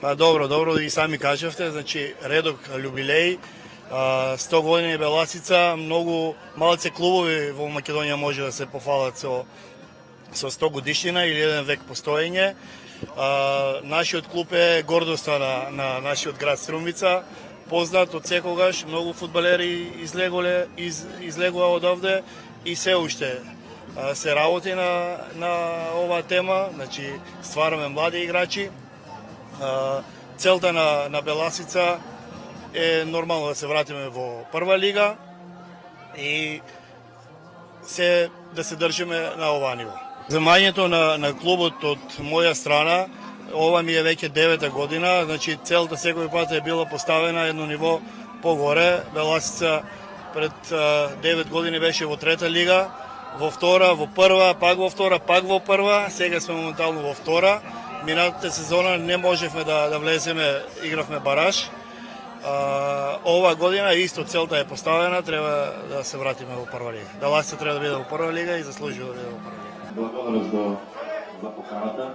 Па добро да и сами кажавте, значи редок јубилеј, 100 години Беласица, многу малце клубови во Македонија може да се пофалат со 100 годишнина или еден век постоење. Нашиот клуб е гордоста на нашиот град Струмица, познат од секогаш, многу фудбалери излегува од овде и се уште се работи на оваа тема, значи ствараме млади играчи. Целта на Беласица е нормално да се вратиме во прва лига и да се држиме на оваа ниво. Земањето на клубот од моја страна, ова ми е веќе 9-та година, значи целта секој пат е била поставена едно ниво погоре. Беласица пред 9 години беше во трета лига, во втора, во прва, пак во втора, пак во прва, сега сме моментално во втора. Минатата сезона не можевме да влеземе, игравме бараж. Ова година исто целта е поставена, треба да се вратиме во прва лига. Беласица треба да биде во прва лига и заслужува да биде во прва лига. Благодарност за поканата.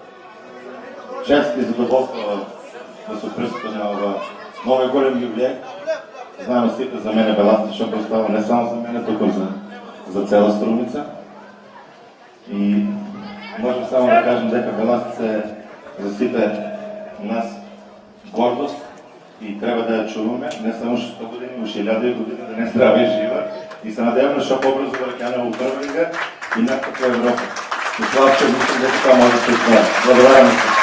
Чест и задоволство да се присутствувам на ова нови голем јубилеј. Знаем сите за мене Беласица што представува не само за мене, туку за цела Струмица. И можем само да кажем дека Беласица е за сите нас гордост и треба да ја чуваме, не само 100 години, уште 1000 години, да не здрави и жива. И се надеваме што побрзо да враќаме во прва лига и накако Европа. И слава што мислам дека тоа може да се исполни. Благодарам.